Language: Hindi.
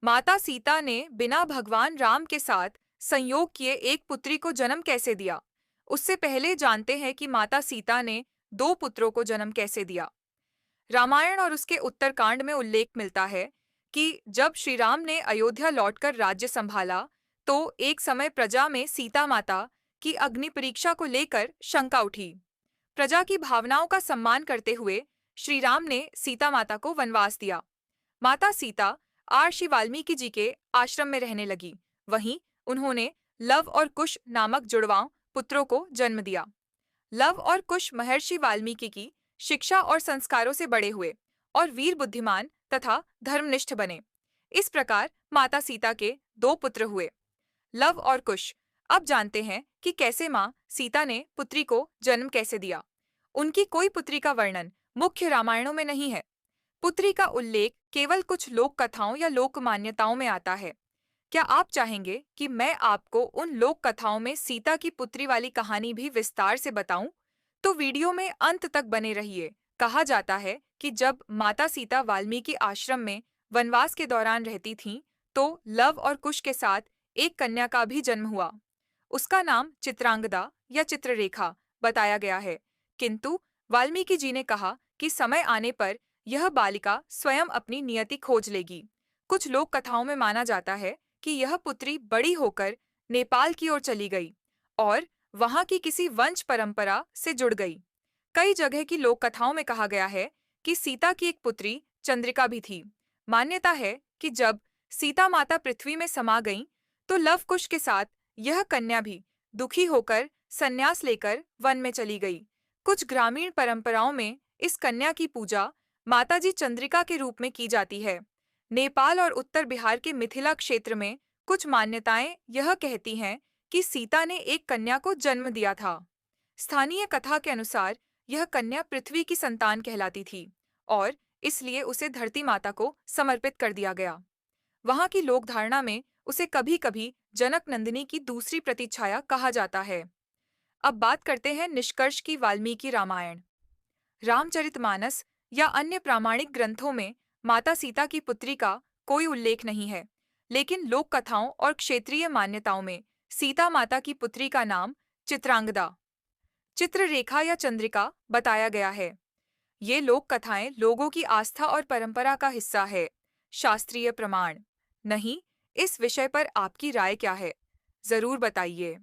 माता सीता ने बिना भगवान राम के साथ संयोग किए एक पुत्री को जन्म कैसे दिया? उससे पहले जानते हैं कि माता सीता ने दो पुत्रों को जन्म कैसे दिया। रामायण और उसके उत्तरकांड में उल्लेख मिलता है कि जब श्री राम ने अयोध्या लौटकर राज्य संभाला, तो एक समय प्रजा में सीता माता की अग्नि परीक्षा को लेकर शंका उठी। प्रजा की भावनाओं का सम्मान करते हुए श्री राम ने सीता माता को वनवास दिया। माता सीता महर्षि वाल्मीकि जी के आश्रम में रहने लगी। वहीं उन्होंने लव और कुश नामक जुड़वां पुत्रों को जन्म दिया। लव और कुश महर्षि वाल्मीकि की शिक्षा और संस्कारों से बड़े हुए और वीर बुद्धिमान तथा धर्मनिष्ठ बने। इस प्रकार माता सीता के दो पुत्र हुए, लव और कुश। अब जानते हैं कि कैसे माँ सीता ने पुत्री को जन्म कैसे दिया। उनकी कोई पुत्री का वर्णन मुख्य रामायणों में नहीं है। पुत्री का उल्लेख केवल कुछ लोक कथाओं या लोक मान्यताओं में आता है। क्या आप चाहेंगे कि मैं आपको उन लोक कथाओं में सीता की पुत्री वाली कहानी भी विस्तार से बताऊं? तो वीडियो में अंत तक बने रहिए। कहा जाता है कि जब माता सीता वाल्मीकि आश्रम में वनवास के दौरान रहती थीं, तो लव और कुश के साथ एक कन्या का भी जन्म हुआ। उसका नाम चित्रांगदा या चित्ररेखा बताया गया है, किंतु वाल्मीकि जी ने कहा कि समय आने पर यह बालिका स्वयं अपनी नियति खोज लेगी। कुछ लोक कथाओं में माना जाता है कि यह पुत्री बड़ी होकर नेपाल की ओर चली गई और वहां की किसी वंश परंपरा से जुड़ गई। कई जगह की लोक कथाओं में कहा गया है कि सीता की एक पुत्री चंद्रिका भी थी। मान्यता है कि जब सीता माता पृथ्वी में समा गईं, तो लव कुश के साथ यह कन्या भी दुखी होकर संन्यास लेकर वन में चली गई। कुछ ग्रामीण परंपराओं में इस कन्या की पूजा माताजी चंद्रिका के रूप में की जाती है। नेपाल और उत्तर बिहार के मिथिला क्षेत्र में कुछ मान्यताएं यह कहती हैं कि सीता ने एक कन्या को जन्म दिया था। स्थानीय कथा के अनुसार यह कन्या पृथ्वी की संतान कहलाती थी और इसलिए उसे धरती माता को समर्पित कर दिया गया। वहां की लोक धारणा में उसे कभी-कभी जनक नंदिनी की दूसरी प्रतिछाया कहा जाता है। अब बात करते हैं निष्कर्ष की। वाल्मीकि रामायण, रामचरितमानस या अन्य प्रामाणिक ग्रंथों में माता सीता की पुत्री का कोई उल्लेख नहीं है, लेकिन लोक कथाओं और क्षेत्रीय मान्यताओं में सीता माता की पुत्री का नाम चित्रांगदा, चित्ररेखा या चंद्रिका बताया गया है। ये लोक कथाएं लोगों की आस्था और परंपरा का हिस्सा है, शास्त्रीय प्रमाण नहीं। इस विषय पर आपकी राय क्या है? जरूर बताइए।